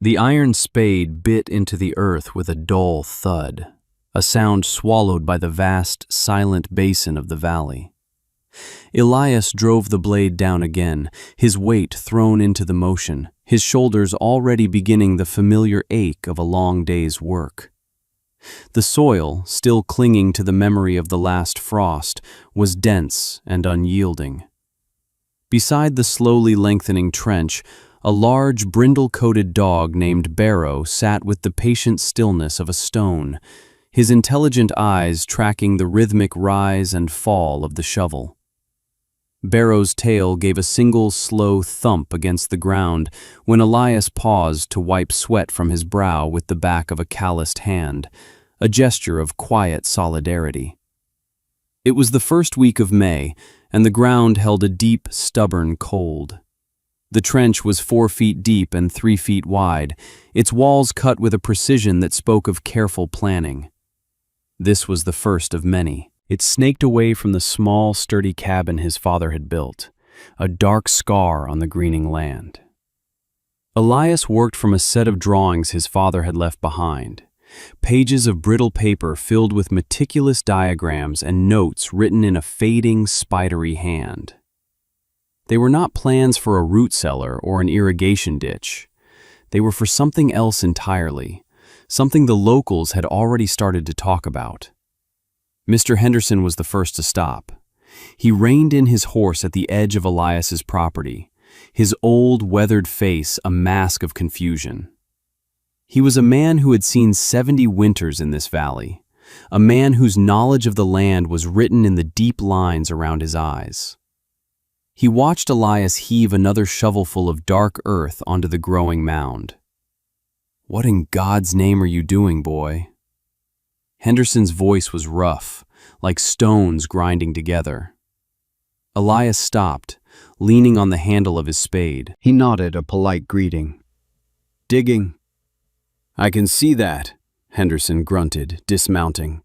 The iron spade bit into the earth with a dull thud, a sound swallowed by the vast, silent basin of the valley. Elias drove the blade down again, his weight thrown into the motion, his shoulders already beginning the familiar ache of a long day's work. The soil, still clinging to the memory of the last frost, was dense and unyielding. Beside the slowly lengthening trench, a large, brindle-coated dog named Barrow sat with the patient stillness of a stone, his intelligent eyes tracking the rhythmic rise and fall of the shovel. Barrow's tail gave a single slow thump against the ground when Elias paused to wipe sweat from his brow with the back of a calloused hand, a gesture of quiet solidarity. It was the first week of May, and the ground held a deep, stubborn cold. The trench was 4 feet deep and 3 feet wide, its walls cut with a precision that spoke of careful planning. This was the first of many. It snaked away from the small, sturdy cabin his father had built, a dark scar on the greening land. Elias worked from a set of drawings his father had left behind, pages of brittle paper filled with meticulous diagrams and notes written in a fading, spidery hand. They were not plans for a root cellar or an irrigation ditch. They were for something else entirely, something the locals had already started to talk about. Mr. Henderson was the first to stop. He reined in his horse at the edge of Elias's property, his old, weathered face a mask of confusion. He was a man who had seen 70 winters in this valley, a man whose knowledge of the land was written in the deep lines around his eyes. He watched Elias heave another shovelful of dark earth onto the growing mound. "What in God's name are you doing, boy?" Henderson's voice was rough, like stones grinding together. Elias stopped, leaning on the handle of his spade. He nodded a polite greeting. "Digging." "I can see that," Henderson grunted, dismounting.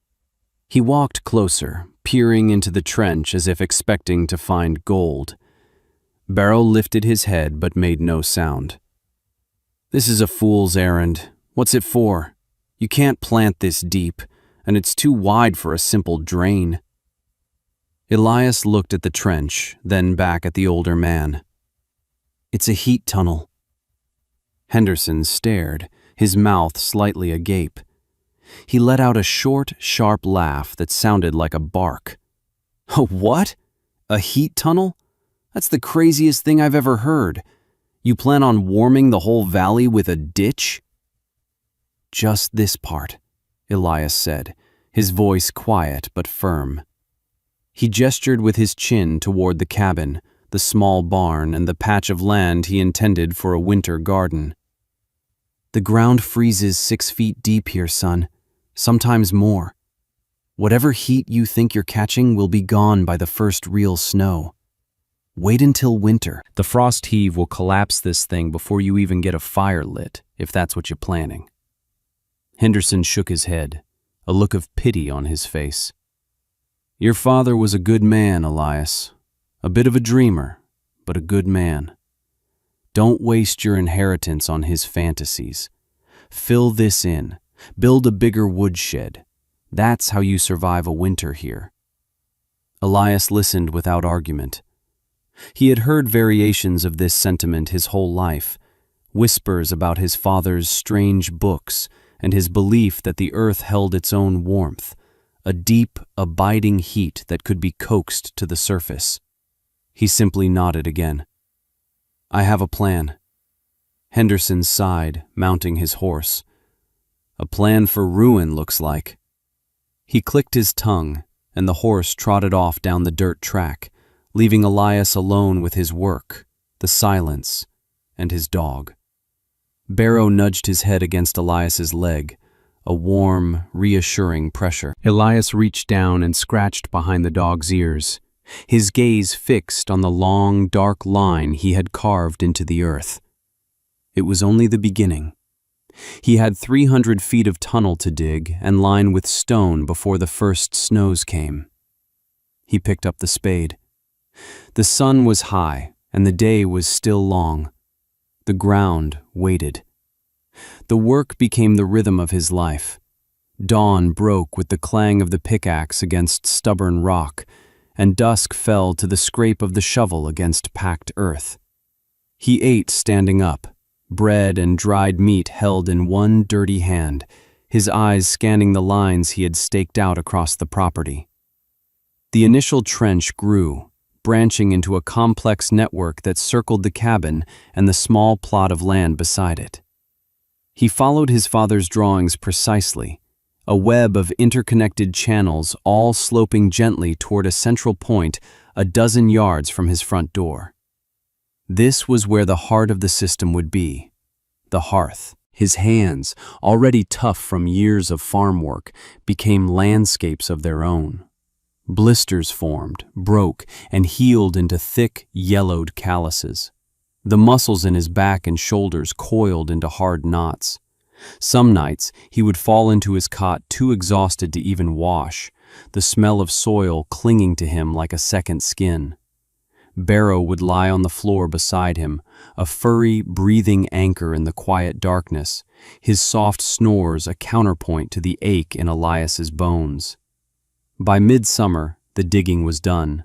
He walked closer, peering into the trench as if expecting to find gold. Barrow lifted his head but made no sound. "This is a fool's errand. What's it for? You can't plant this deep, and it's too wide for a simple drain." Elias looked at the trench, then back at the older man. "It's a heat tunnel." Henderson stared, his mouth slightly agape. He let out a short, sharp laugh that sounded like a bark. "A what? A heat tunnel? That's the craziest thing I've ever heard. You plan on warming the whole valley with a ditch?" "Just this part," Elias said, his voice quiet but firm. He gestured with his chin toward the cabin, the small barn, and the patch of land he intended for a winter garden. "The ground freezes 6 feet deep here, son, sometimes more. Whatever heat you think you're catching will be gone by the first real snow. Wait until winter. The frost heave will collapse this thing before you even get a fire lit, if that's what you're planning." Henderson shook his head, a look of pity on his face. "Your father was a good man, Elias. A bit of a dreamer, but a good man. Don't waste your inheritance on his fantasies. Fill this in. Build a bigger woodshed. That's how you survive a winter here." Elias listened without argument. He had heard variations of this sentiment his whole life, whispers about his father's strange books and his belief that the earth held its own warmth, a deep, abiding heat that could be coaxed to the surface. He simply nodded again. "I have a plan." Henderson sighed, mounting his horse. "A plan for ruin, looks like." He clicked his tongue, and the horse trotted off down the dirt track, leaving Elias alone with his work, the silence, and his dog. Barrow nudged his head against Elias's leg, a warm, reassuring pressure. Elias reached down and scratched behind the dog's ears, his gaze fixed on the long, dark line he had carved into the earth. It was only the beginning. He had 300 feet of tunnel to dig and line with stone before the first snows came. He picked up the spade. The sun was high, and the day was still long. The ground waited. The work became the rhythm of his life. Dawn broke with the clang of the pickaxe against stubborn rock, and dusk fell to the scrape of the shovel against packed earth. He ate standing up, bread and dried meat held in one dirty hand, his eyes scanning the lines he had staked out across the property. The initial trench grew, branching into a complex network that circled the cabin and the small plot of land beside it. He followed his father's drawings precisely, a web of interconnected channels all sloping gently toward a central point a dozen yards from his front door. This was where the heart of the system would be, the hearth. His hands, already tough from years of farm work, became landscapes of their own. Blisters formed, broke, and healed into thick, yellowed calluses. The muscles in his back and shoulders coiled into hard knots. Some nights he would fall into his cot too exhausted to even wash, the smell of soil clinging to him like a second skin. Barrow would lie on the floor beside him, a furry, breathing anchor in the quiet darkness, his soft snores a counterpoint to the ache in Elias's bones. By midsummer, the digging was done.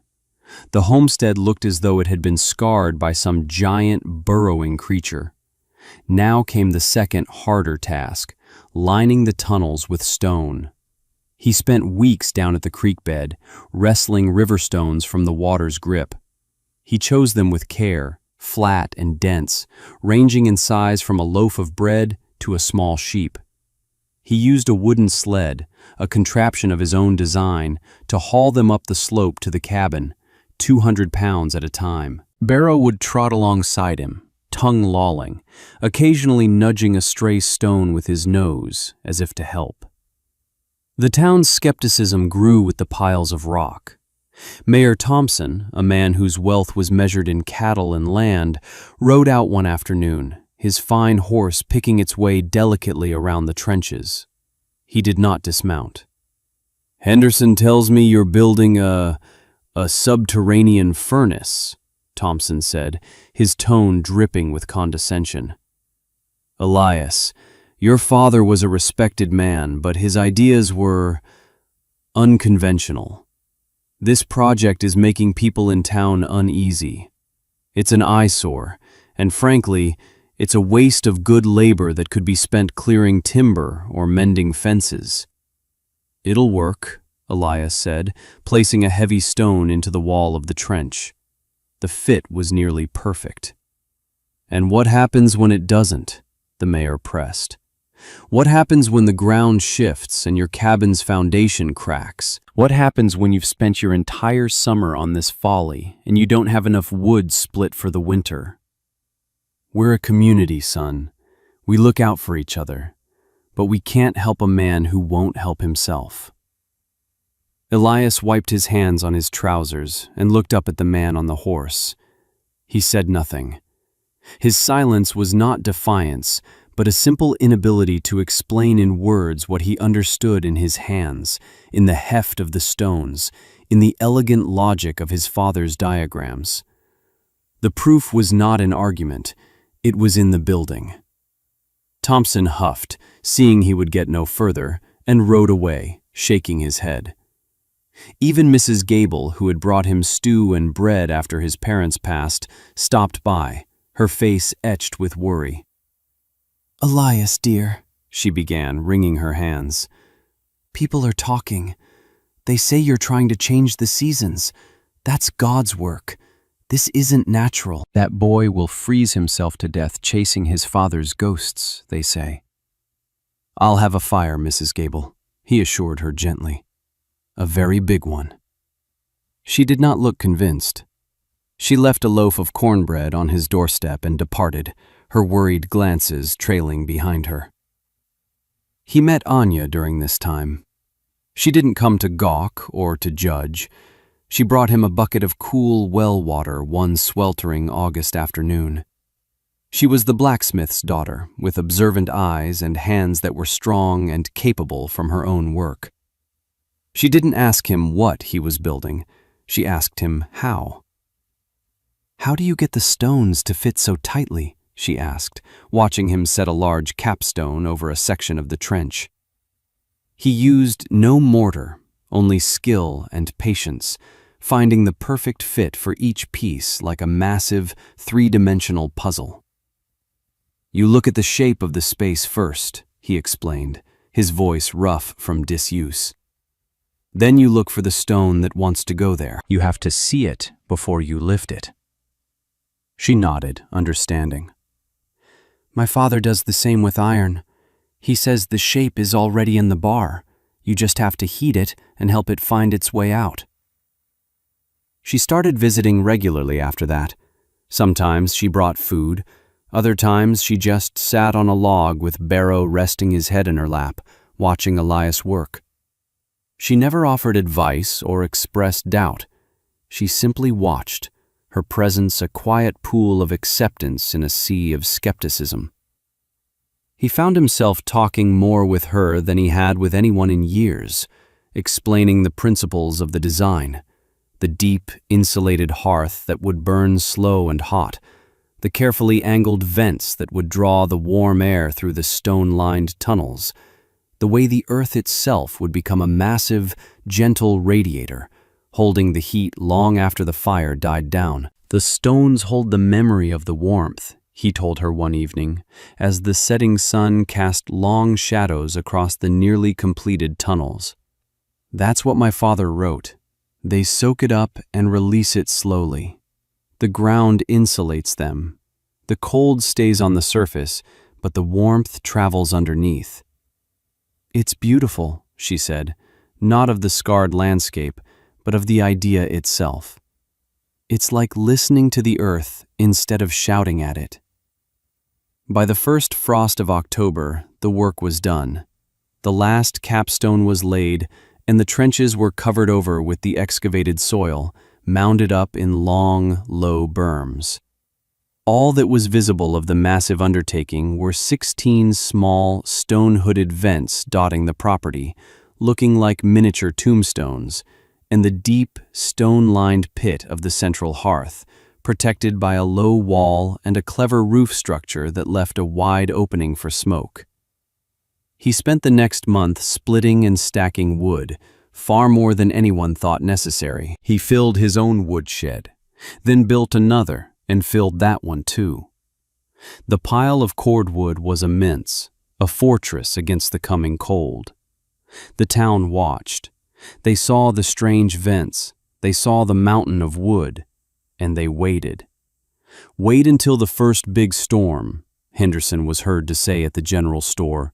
The homestead looked as though it had been scarred by some giant, burrowing creature. Now came the second, harder task, lining the tunnels with stone. He spent weeks down at the creek bed, wrestling river stones from the water's grip. He chose them with care, flat and dense, ranging in size from a loaf of bread to a small sheep. He used a wooden sled, a contraption of his own design, to haul them up the slope to the cabin, 200 pounds at a time. Barrow would trot alongside him, tongue lolling, occasionally nudging a stray stone with his nose, as if to help. The town's skepticism grew with the piles of rock. Mayor Thompson, a man whose wealth was measured in cattle and land, rode out one afternoon, his fine horse picking its way delicately around the trenches. He did not dismount. "Henderson tells me you're building a subterranean furnace," Thompson said, his tone dripping with condescension. "Elias, your father was a respected man, but his ideas were unconventional. This project is making people in town uneasy. It's an eyesore, and frankly, it's a waste of good labor that could be spent clearing timber or mending fences." "It'll work," Elias said, placing a heavy stone into the wall of the trench. The fit was nearly perfect. "And what happens when it doesn't?" the mayor pressed. "What happens when the ground shifts and your cabin's foundation cracks? What happens when you've spent your entire summer on this folly and you don't have enough wood split for the winter? We're a community, son. We look out for each other, but we can't help a man who won't help himself." Elias wiped his hands on his trousers and looked up at the man on the horse. He said nothing. His silence was not defiance, but a simple inability to explain in words what he understood in his hands, in the heft of the stones, in the elegant logic of his father's diagrams. The proof was not an argument, it was in the building. Thompson huffed, seeing he would get no further, and rode away, shaking his head. Even Mrs. Gable, who had brought him stew and bread after his parents passed, stopped by, her face etched with worry. "Elias, dear," she began, wringing her hands. "People are talking. They say you're trying to change the seasons. That's God's work. This isn't natural. That boy will freeze himself to death chasing his father's ghosts, they say." "I'll have a fire, Mrs. Gable," he assured her gently. "A very big one." She did not look convinced. She left a loaf of cornbread on his doorstep and departed, her worried glances trailing behind her. He met Anya during this time. She didn't come to gawk or to judge. She brought him a bucket of cool well water one sweltering August afternoon. She was the blacksmith's daughter, with observant eyes and hands that were strong and capable from her own work. She didn't ask him what he was building. She asked him how. "How do you get the stones to fit so tightly?" she asked, watching him set a large capstone over a section of the trench. He used no mortar, only skill and patience, finding the perfect fit for each piece like a massive, three-dimensional puzzle. "You look at the shape of the space first," he explained, his voice rough from disuse. "Then you look for the stone that wants to go there. You have to see it before you lift it." She nodded, understanding. "My father does the same with iron. He says the shape is already in the bar. You just have to heat it and help it find its way out." She started visiting regularly after that. Sometimes she brought food. Other times she just sat on a log with Barrow resting his head in her lap, watching Elias work. She never offered advice or expressed doubt. She simply watched, her presence a quiet pool of acceptance in a sea of skepticism. He found himself talking more with her than he had with anyone in years, explaining the principles of the design, the deep, insulated hearth that would burn slow and hot, the carefully angled vents that would draw the warm air through the stone-lined tunnels, the way the earth itself would become a massive, gentle radiator, holding the heat long after the fire died down. "The stones hold the memory of the warmth," he told her one evening, as the setting sun cast long shadows across the nearly completed tunnels. "That's what my father wrote. They soak it up and release it slowly. The ground insulates them. The cold stays on the surface, but the warmth travels underneath." "It's beautiful," she said, not of the scarred landscape, but of the idea itself. "It's like listening to the earth instead of shouting at it." By the first frost of October, the work was done. The last capstone was laid, and the trenches were covered over with the excavated soil, mounded up in long, low berms. All that was visible of the massive undertaking were 16 small, stone-hooded vents dotting the property, looking like miniature tombstones, and the deep, stone-lined pit of the central hearth, protected by a low wall and a clever roof structure that left a wide opening for smoke. He spent the next month splitting and stacking wood, far more than anyone thought necessary. He filled his own woodshed, then built another and filled that one too. The pile of cordwood was immense, a fortress against the coming cold. The town watched. They saw the strange vents, they saw the mountain of wood, and they waited. "Wait until the first big storm," Henderson was heard to say at the general store.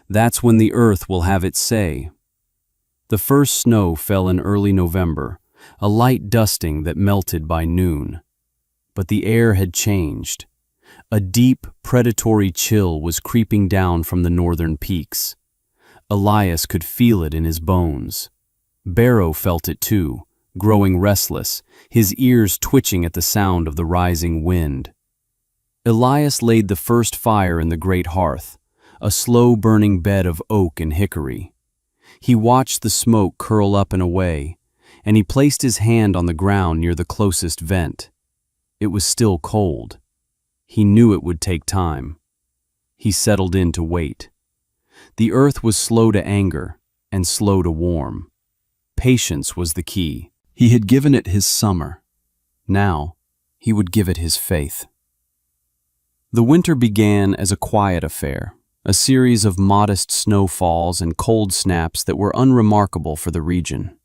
"That's when the earth will have its say." The first snow fell in early November, a light dusting that melted by noon. But the air had changed. A deep, predatory chill was creeping down from the northern peaks. Elias could feel it in his bones. Barrow felt it too, growing restless, his ears twitching at the sound of the rising wind. Elias laid the first fire in the great hearth, a slow-burning bed of oak and hickory. He watched the smoke curl up and away, and he placed his hand on the ground near the closest vent. It was still cold. He knew it would take time. He settled in to wait. The earth was slow to anger and slow to warm. Patience was the key. He had given it his summer. Now, he would give it his faith. The winter began as a quiet affair, a series of modest snowfalls and cold snaps that were unremarkable for the region.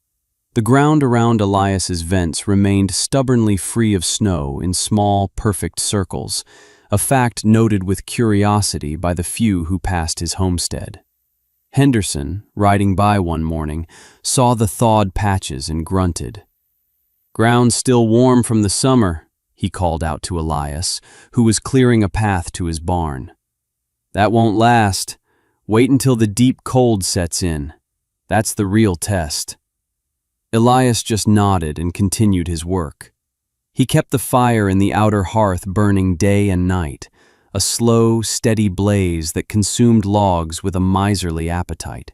The ground around Elias's vents remained stubbornly free of snow in small, perfect circles, a fact noted with curiosity by the few who passed his homestead. Henderson, riding by one morning, saw the thawed patches and grunted. "Ground's still warm from the summer," he called out to Elias, who was clearing a path to his barn. "That won't last. Wait until the deep cold sets in. That's the real test." Elias just nodded and continued his work. He kept the fire in the outer hearth burning day and night, a slow, steady blaze that consumed logs with a miserly appetite.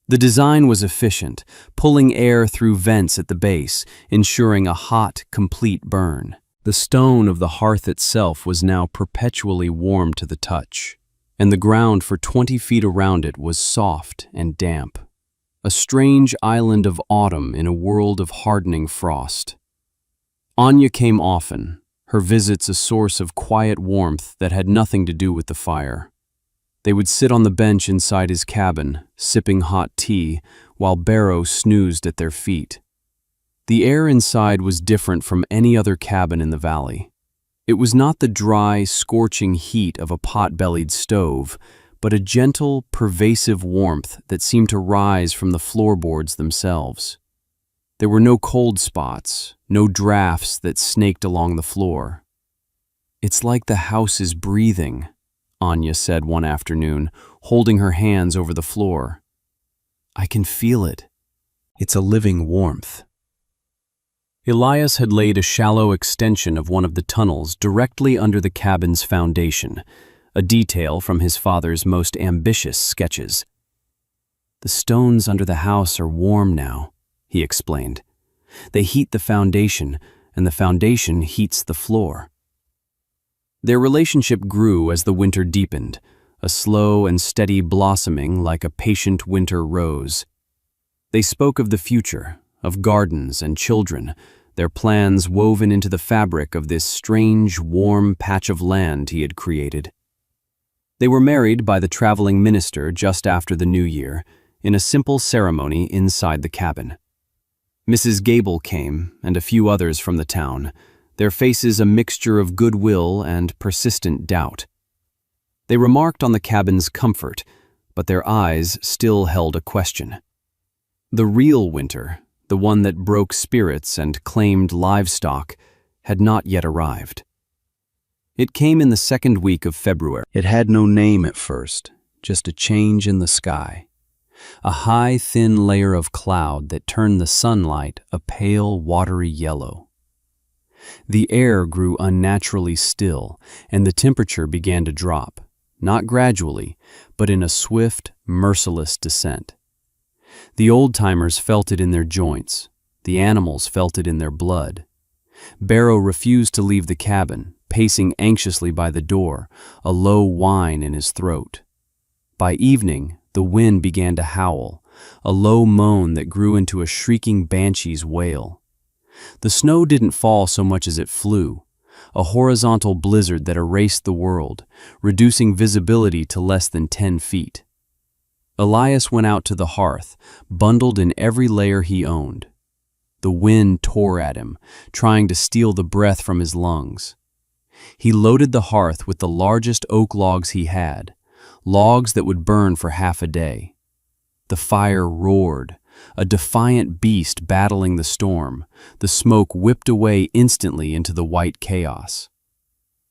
The design was efficient, pulling air through vents at the base, ensuring a hot, complete burn. The stone of the hearth itself was now perpetually warm to the touch, and the ground for 20 feet around it was soft and damp. A strange island of autumn in a world of hardening frost. Anya came often, her visits a source of quiet warmth that had nothing to do with the fire. They would sit on the bench inside his cabin, sipping hot tea, while Barrow snoozed at their feet. The air inside was different from any other cabin in the valley. It was not the dry, scorching heat of a pot-bellied stove, but a gentle, pervasive warmth that seemed to rise from the floorboards themselves. There were no cold spots, no drafts that snaked along the floor. "It's like the house is breathing," Anya said one afternoon, holding her hands over the floor. "I can feel it. It's a living warmth." Elias had laid a shallow extension of one of the tunnels directly under the cabin's foundation, a detail from his father's most ambitious sketches. "The stones under the house are warm now," he explained. "They heat the foundation, and the foundation heats the floor." Their relationship grew as the winter deepened, a slow and steady blossoming like a patient winter rose. They spoke of the future, of gardens and children, their plans woven into the fabric of this strange, warm patch of land he had created. They were married by the traveling minister just after the New Year, in a simple ceremony inside the cabin. Mrs. Gable came, and a few others from the town, their faces a mixture of goodwill and persistent doubt. They remarked on the cabin's comfort, but their eyes still held a question. The real winter, the one that broke spirits and claimed livestock, had not yet arrived. It came in the second week of February. It had no name at first, just a change in the sky. A high, thin layer of cloud that turned the sunlight a pale, watery yellow. The air grew unnaturally still, and the temperature began to drop, not gradually, but in a swift, merciless descent. The old-timers felt it in their joints. The animals felt it in their blood. Barrow refused to leave the cabin, pacing anxiously by the door, a low whine in his throat. By evening, the wind began to howl, a low moan that grew into a shrieking banshee's wail. The snow didn't fall so much as it flew, a horizontal blizzard that erased the world, reducing visibility to less than 10 feet. Elias went out to the hearth, bundled in every layer he owned. The wind tore at him, trying to steal the breath from his lungs. He loaded the hearth with the largest oak logs he had, logs that would burn for half a day. The fire roared, a defiant beast battling the storm, the smoke whipped away instantly into the white chaos.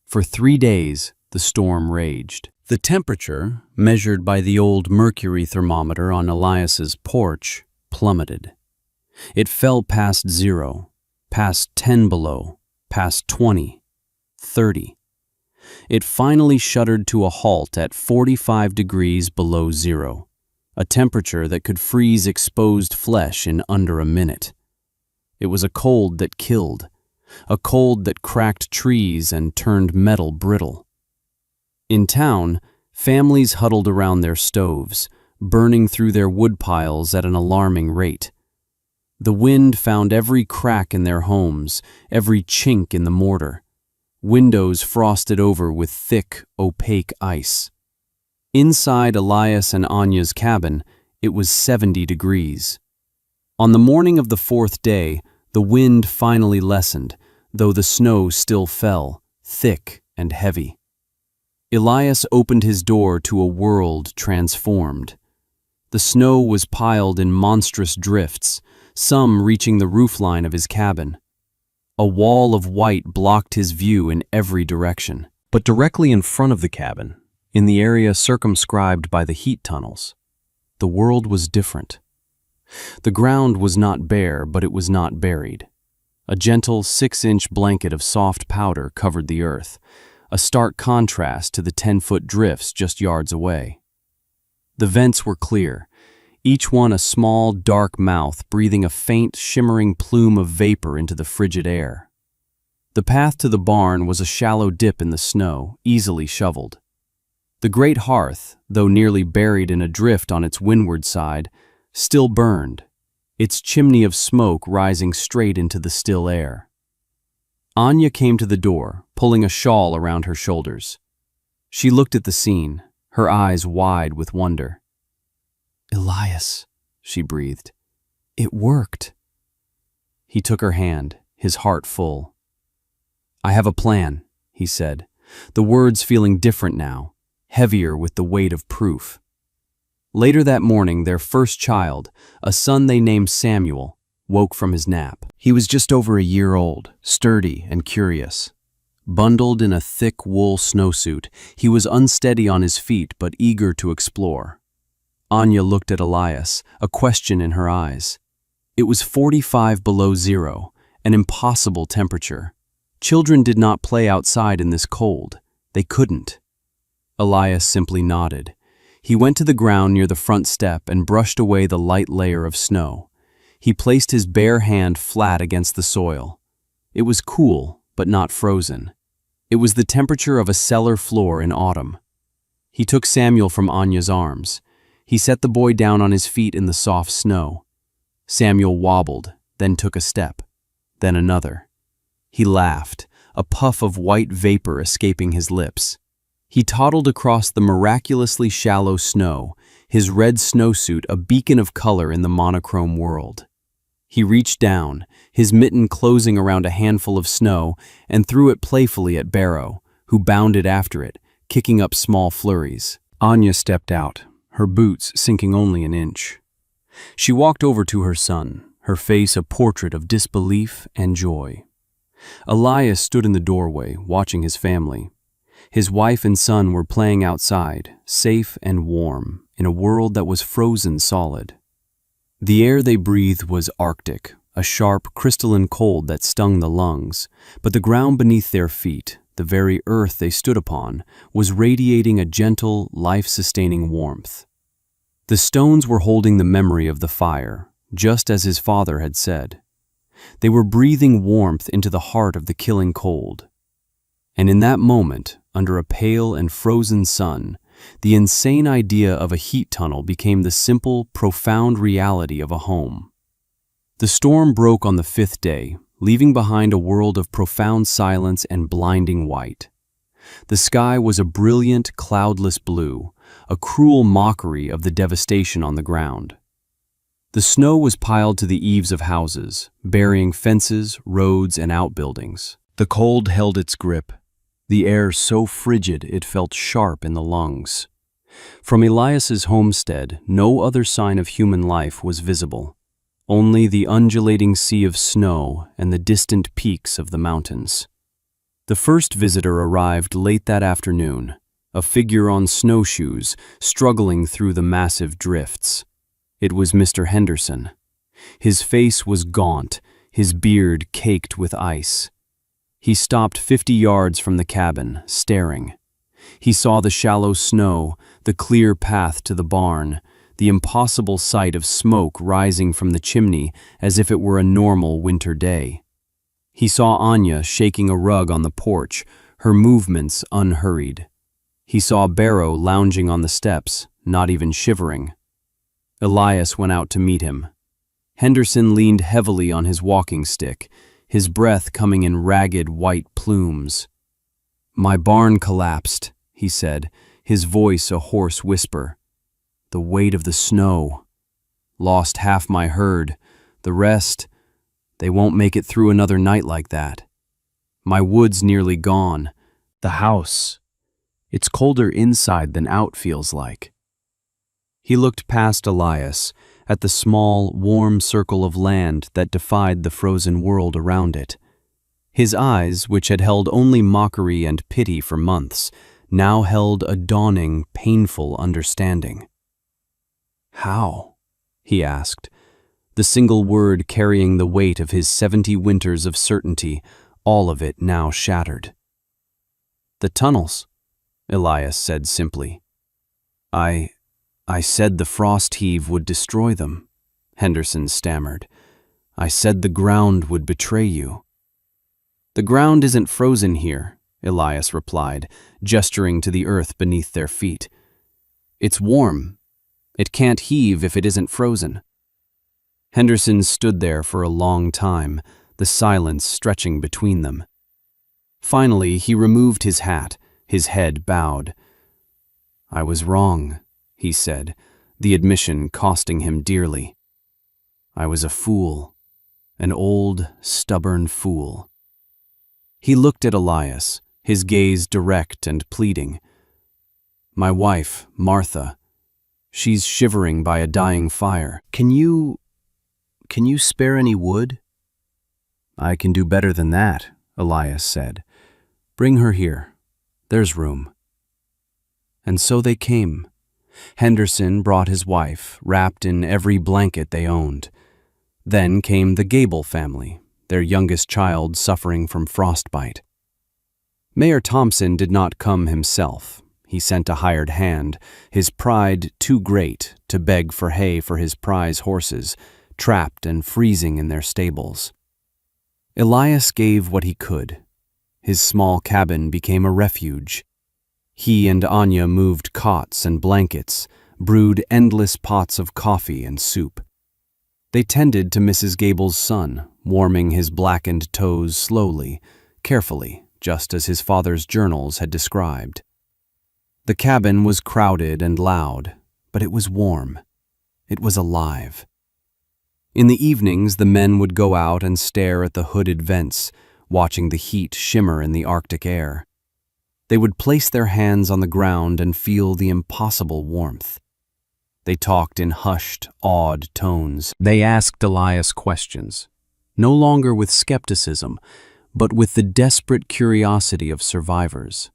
For 3 days, the storm raged. The temperature, measured by the old mercury thermometer on Elias's porch, plummeted. It fell past 0, past 10 below, past 20, 30. It finally shuddered to a halt at 45 degrees below 0, a temperature that could freeze exposed flesh in under a minute. It was a cold that killed, a cold that cracked trees and turned metal brittle. In town, families huddled around their stoves, burning through their wood piles at an alarming rate. The wind found every crack in their homes, every chink in the mortar. Windows frosted over with thick, opaque ice. Inside Elias and Anya's cabin, it was 70 degrees. On the morning of the 4th day, the wind finally lessened, though the snow still fell, thick and heavy. Elias opened his door to a world transformed. The snow was piled in monstrous drifts, some reaching the roofline of his cabin. A wall of white blocked his view in every direction. But directly in front of the cabin, in the area circumscribed by the heat tunnels, the world was different. The ground was not bare, but it was not buried. A gentle 6-inch blanket of soft powder covered the earth, a stark contrast to the 10-foot drifts just yards away. The vents were clear, each one a small, dark mouth breathing a faint, shimmering plume of vapor into the frigid air. The path to the barn was a shallow dip in the snow, easily shoveled. The great hearth, though nearly buried in a drift on its windward side, still burned, its chimney of smoke rising straight into the still air. Anya came to the door, pulling a shawl around her shoulders. She looked at the scene, her eyes wide with wonder. "Elias," she breathed. "It worked." He took her hand, his heart full. "I have a plan," he said, the words feeling different now, heavier with the weight of proof. Later that morning, their first child, a son they named Samuel, woke from his nap. He was just over a year old, sturdy and curious. Bundled in a thick wool snowsuit, he was unsteady on his feet but eager to explore. Anya looked at Elias, a question in her eyes. It was 45 below zero, an impossible temperature. Children did not play outside in this cold. They couldn't. Elias simply nodded. He went to the ground near the front step and brushed away the light layer of snow. He placed his bare hand flat against the soil. It was cool, but not frozen. It was the temperature of a cellar floor in autumn. He took Samuel from Anya's arms. He set the boy down on his feet in the soft snow. Samuel wobbled, then took a step, then another. He laughed, a puff of white vapor escaping his lips. He toddled across the miraculously shallow snow, his red snowsuit a beacon of color in the monochrome world. He reached down, his mitten closing around a handful of snow, and threw it playfully at Barrow, who bounded after it, kicking up small flurries. Anya stepped out, her boots sinking only an inch. She walked over to her son, her face a portrait of disbelief and joy. Elias stood in the doorway, watching his family. His wife and son were playing outside, safe and warm, in a world that was frozen solid. The air they breathed was Arctic, a sharp, crystalline cold that stung the lungs, but the ground beneath their feet, the very earth they stood upon, was radiating a gentle, life-sustaining warmth. The stones were holding the memory of the fire, just as his father had said. They were breathing warmth into the heart of the killing cold. And in that moment, under a pale and frozen sun, the insane idea of a heat tunnel became the simple, profound reality of a home. The storm broke on the 5th day, leaving behind a world of profound silence and blinding white. The sky was a brilliant, cloudless blue, a cruel mockery of the devastation on the ground. The snow was piled to the eaves of houses, burying fences, roads, and outbuildings. The cold held its grip, the air so frigid it felt sharp in the lungs. From Elias's homestead, no other sign of human life was visible, only the undulating sea of snow and the distant peaks of the mountains. The first visitor arrived late that afternoon, a figure on snowshoes, struggling through the massive drifts. It was Mr. Henderson. His face was gaunt, his beard caked with ice. He stopped 50 yards from the cabin, staring. He saw the shallow snow, the clear path to the barn, the impossible sight of smoke rising from the chimney as if it were a normal winter day. He saw Anya shaking a rug on the porch, her movements unhurried. He saw Barrow lounging on the steps, not even shivering. Elias went out to meet him. Henderson leaned heavily on his walking stick, his breath coming in ragged white plumes. "My barn collapsed," he said, his voice a hoarse whisper. "The weight of the snow. Lost half my herd. The rest, they won't make it through another night like that. My wood's nearly gone. The house. It's colder inside than out, feels like." He looked past Elias, at the small, warm circle of land that defied the frozen world around it. His eyes, which had held only mockery and pity for months, now held a dawning, painful understanding. "How?" he asked, the single word carrying the weight of his 70 winters of certainty, all of it now shattered. "The tunnels," Elias said simply. I said the frost heave would destroy them," Henderson stammered. "I said the ground would betray you." "The ground isn't frozen here," Elias replied, gesturing to the earth beneath their feet. "It's warm. It can't heave if it isn't frozen." Henderson stood there for a long time, the silence stretching between them. Finally, he removed his hat, his head bowed. "I was wrong," he said, the admission costing him dearly. "I was a fool, an old, stubborn fool." He looked at Elias, his gaze direct and pleading. "My wife, Martha, she's shivering by a dying fire. Can you spare any wood?" "I can do better than that," Elias said. "Bring her here. There's room." And so they came. Henderson brought his wife, wrapped in every blanket they owned. Then came the Gable family, their youngest child suffering from frostbite. Mayor Thompson did not come himself. He sent a hired hand, his pride too great to beg for hay for his prize horses, trapped and freezing in their stables. Elias gave what he could. His small cabin became a refuge. He and Anya moved cots and blankets, brewed endless pots of coffee and soup. They tended to Mrs. Gable's son, warming his blackened toes slowly, carefully, just as his father's journals had described. The cabin was crowded and loud, but it was warm. It was alive. In the evenings, the men would go out and stare at the hooded vents, watching the heat shimmer in the Arctic air. They would place their hands on the ground and feel the impossible warmth. They talked in hushed, awed tones. They asked Elias questions, no longer with skepticism, but with the desperate curiosity of survivors.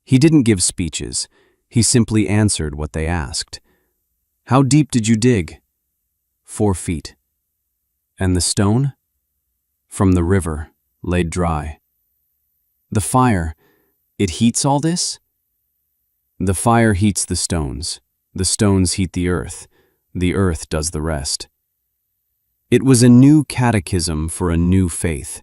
He didn't give speeches. He simply answered what they asked. "How deep did you dig?" 4 feet. "And the stone?" "From the river, laid dry." "The fire, it heats all this?" "The fire heats the stones heat the earth does the rest." It was a new catechism for a new faith.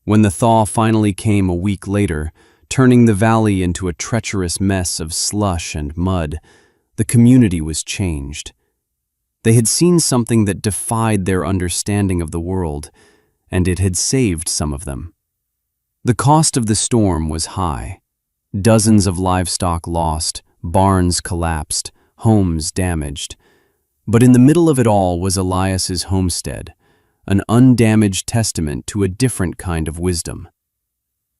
When the thaw finally came a week later, turning the valley into a treacherous mess of slush and mud, the community was changed. They had seen something that defied their understanding of the world, and it had saved some of them. The cost of the storm was high. Dozens of livestock lost, barns collapsed, homes damaged. But in the middle of it all was Elias's homestead, an undamaged testament to a different kind of wisdom.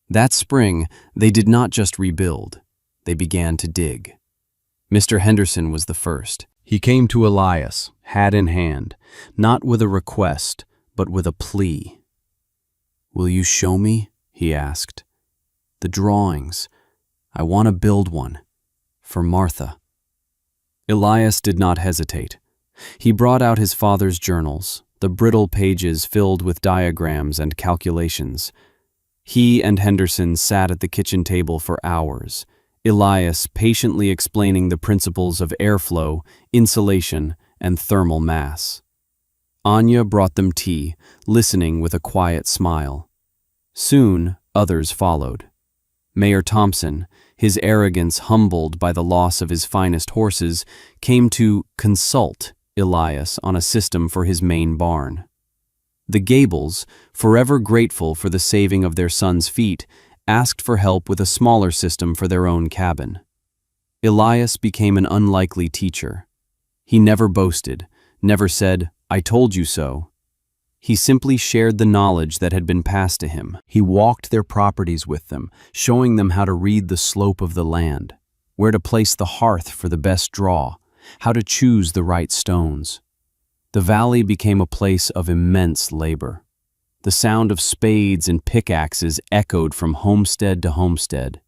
That spring, they did not just rebuild, they began to dig. Mr. Henderson was the first. He came to Elias, hat in hand, not with a request, but with a plea. "Will you show me?" he asked. "The drawings. I want to build one. For Martha." Elias did not hesitate. He brought out his father's journals, the brittle pages filled with diagrams and calculations. He and Henderson sat at the kitchen table for hours, Elias patiently explaining the principles of airflow, insulation, and thermal mass. Anya brought them tea, listening with a quiet smile. Soon, others followed. Mayor Thompson, his arrogance humbled by the loss of his finest horses, came to consult Elias on a system for his main barn. The Gables, forever grateful for the saving of their son's feet, asked for help with a smaller system for their own cabin. Elias became an unlikely teacher. He never boasted, never said, "I told you so." He simply shared the knowledge that had been passed to him. He walked their properties with them, showing them how to read the slope of the land, where to place the hearth for the best draw, how to choose the right stones. The valley became a place of immense labor. The sound of spades and pickaxes echoed from homestead to homestead.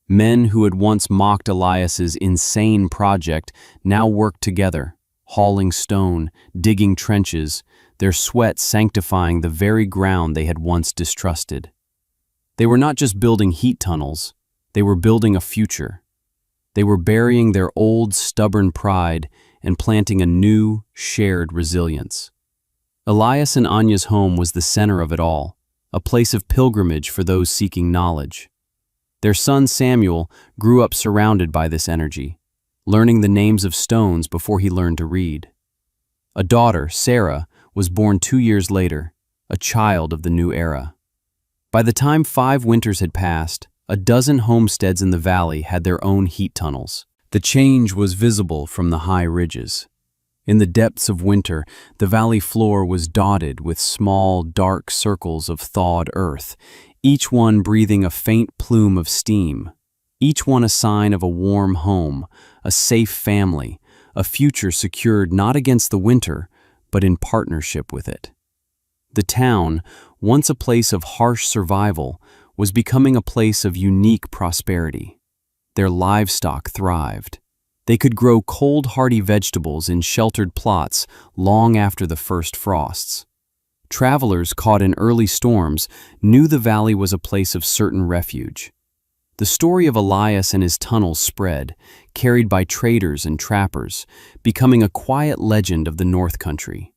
Men who had once mocked Elias's insane project now worked together, hauling stone, digging trenches, their sweat sanctifying the very ground they had once distrusted. They were not just building heat tunnels, they were building a future. They were burying their old, stubborn pride and planting a new, shared resilience. Elias and Anya's home was the center of it all, a place of pilgrimage for those seeking knowledge. Their son Samuel grew up surrounded by this energy, learning the names of stones before he learned to read. A daughter, Sarah, was born 2 years later, a child of the new era. By the time 5 winters had passed, a dozen homesteads in the valley had their own heat tunnels. The change was visible from the high ridges. In the depths of winter, the valley floor was dotted with small, dark circles of thawed earth, each one breathing a faint plume of steam, each one a sign of a warm home, a safe family, a future secured not against the winter, but in partnership with it. The town, once a place of harsh survival, was becoming a place of unique prosperity. Their livestock thrived. They could grow cold, hardy vegetables in sheltered plots long after the first frosts. Travelers caught in early storms knew the valley was a place of certain refuge. The story of Elias and his tunnels spread, carried by traders and trappers, becoming a quiet legend of the North Country.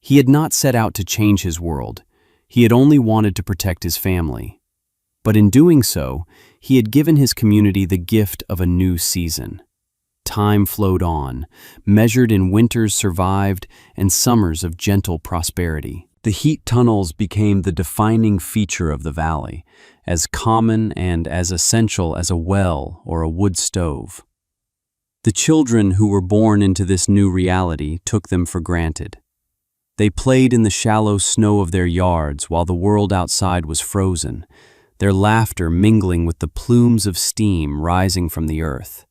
He had not set out to change his world. He had only wanted to protect his family. But in doing so, he had given his community the gift of a new season. Time flowed on, measured in winters survived and summers of gentle prosperity. The heat tunnels became the defining feature of the valley, as common and as essential as a well or a wood stove. The children who were born into this new reality took them for granted. They played in the shallow snow of their yards while the world outside was frozen, their laughter mingling with the plumes of steam rising from the earth.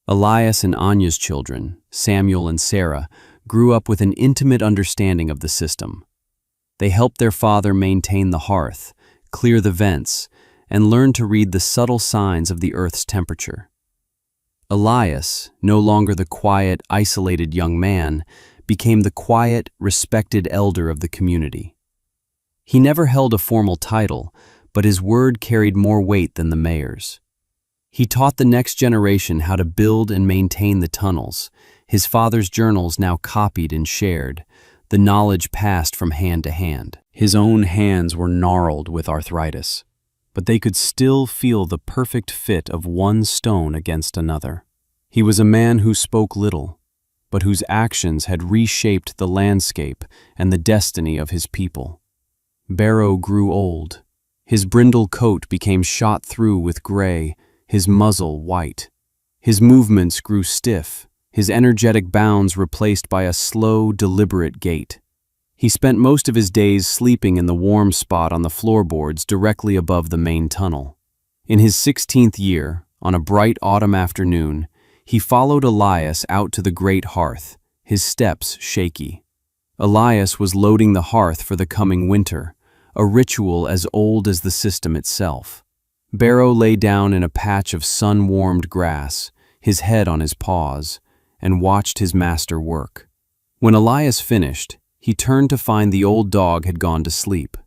Elias and Anya's children, Samuel and Sarah, grew up with an intimate understanding of the system. They helped their father maintain the hearth, clear the vents, and learn to read the subtle signs of the earth's temperature. Elias, no longer the quiet, isolated young man, became the quiet, respected elder of the community. He never held a formal title, but his word carried more weight than the mayor's. He taught the next generation how to build and maintain the tunnels, his father's journals now copied and shared, the knowledge passed from hand to hand. His own hands were gnarled with arthritis, but they could still feel the perfect fit of one stone against another. He was a man who spoke little, but whose actions had reshaped the landscape and the destiny of his people. Barrow grew old. His brindle coat became shot through with gray, his muzzle white. His movements grew stiff, his energetic bounds replaced by a slow, deliberate gait. He spent most of his days sleeping in the warm spot on the floorboards directly above the main tunnel. In his 16th year, on a bright autumn afternoon, he followed Elias out to the great hearth, his steps shaky. Elias was loading the hearth for the coming winter, a ritual as old as the system itself. Barrow lay down in a patch of sun-warmed grass, his head on his paws, and watched his master work. When Elias finished, he turned to find the old dog had gone to sleep.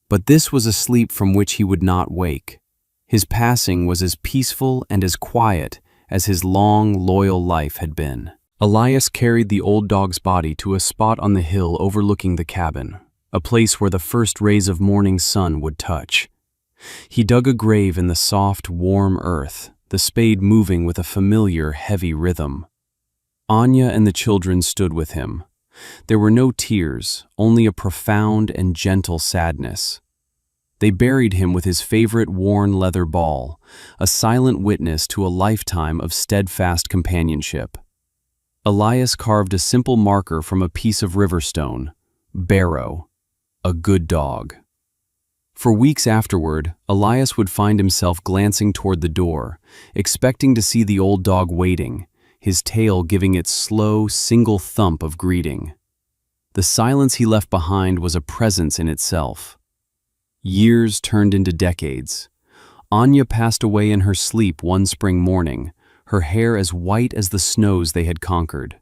But this was a sleep from which he would not wake. His passing was as peaceful and as quiet as his long, loyal life had been. Elias carried the old dog's body to a spot on the hill overlooking the cabin, a place where the first rays of morning sun would touch. He dug a grave in the soft, warm earth, the spade moving with a familiar, heavy rhythm. Anya and the children stood with him. There were no tears, only a profound and gentle sadness. They buried him with his favorite worn leather ball, a silent witness to a lifetime of steadfast companionship. Elias carved a simple marker from a piece of riverstone, Barrow, a good dog. For weeks afterward, Elias would find himself glancing toward the door, expecting to see the old dog waiting, his tail giving its slow, single thump of greeting. The silence he left behind was a presence in itself. Years turned into decades. Anya passed away in her sleep one spring morning, her hair as white as the snows they had conquered.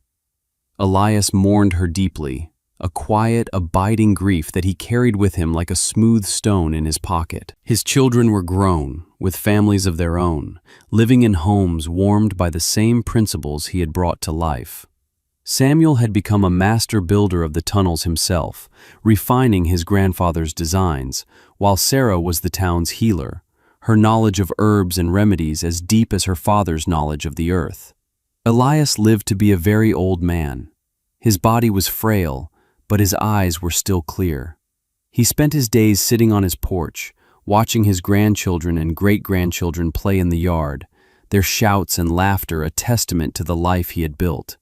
Elias mourned her deeply, a quiet, abiding grief that he carried with him like a smooth stone in his pocket. His children were grown, with families of their own, living in homes warmed by the same principles he had brought to life. Samuel had become a master builder of the tunnels himself, refining his grandfather's designs, while Sarah was the town's healer, her knowledge of herbs and remedies as deep as her father's knowledge of the earth. Elias lived to be a very old man. His body was frail, but his eyes were still clear. He spent his days sitting on his porch, watching his grandchildren and great-grandchildren play in the yard, their shouts and laughter a testament to the life he had built.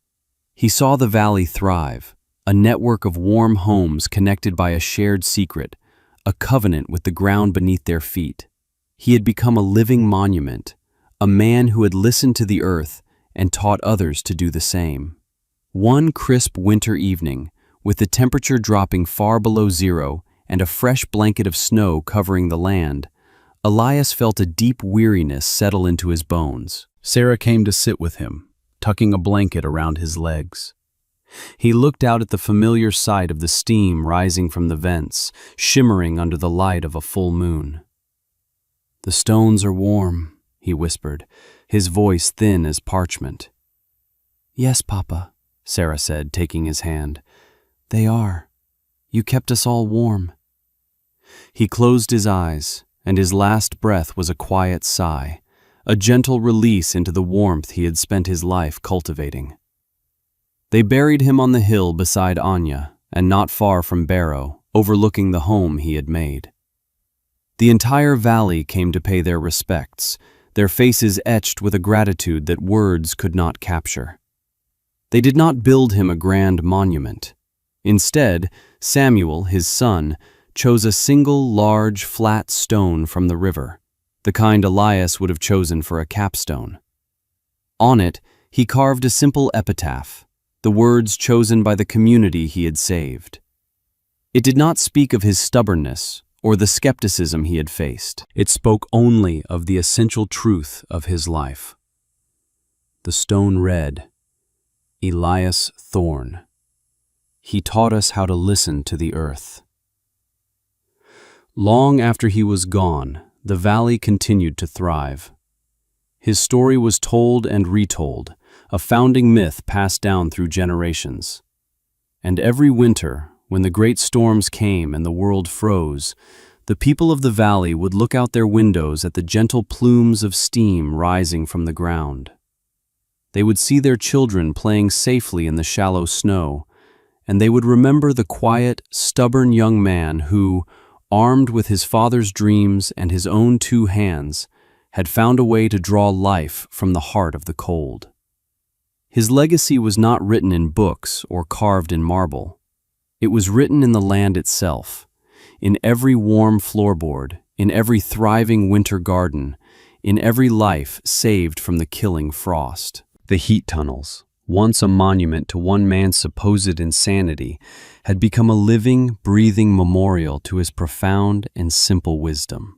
He saw the valley thrive, a network of warm homes connected by a shared secret, a covenant with the ground beneath their feet. He had become a living monument, a man who had listened to the earth and taught others to do the same. One crisp winter evening, with the temperature dropping far below zero and a fresh blanket of snow covering the land, Elias felt a deep weariness settle into his bones. Sarah came to sit with him, tucking a blanket around his legs. He looked out at the familiar sight of the steam rising from the vents, shimmering under the light of a full moon. "The stones are warm," he whispered, his voice thin as parchment. "Yes, Papa," Sarah said, taking his hand. "They are. You kept us all warm." He closed his eyes, and his last breath was a quiet sigh, a gentle release into the warmth he had spent his life cultivating. They buried him on the hill beside Anya, and not far from Barrow, overlooking the home he had made. The entire valley came to pay their respects, their faces etched with a gratitude that words could not capture. They did not build him a grand monument. Instead, Samuel, his son, chose a single large, flat stone from the river, the kind Elias would have chosen for a capstone. On it, he carved a simple epitaph, the words chosen by the community he had saved. It did not speak of his stubbornness or the skepticism he had faced. It spoke only of the essential truth of his life. The stone read, "Elias Thorne. He taught us how to listen to the earth." Long after he was gone, the valley continued to thrive. His story was told and retold, a founding myth passed down through generations. And every winter, when the great storms came and the world froze, the people of the valley would look out their windows at the gentle plumes of steam rising from the ground. They would see their children playing safely in the shallow snow, and they would remember the quiet, stubborn young man who, armed with his father's dreams and his own 2 hands, had found a way to draw life from the heart of the cold. His legacy was not written in books or carved in marble. It was written in the land itself, in every warm floorboard, in every thriving winter garden, in every life saved from the killing frost. The heat tunnels, once a monument to one man's supposed insanity, had become a living, breathing memorial to his profound and simple wisdom.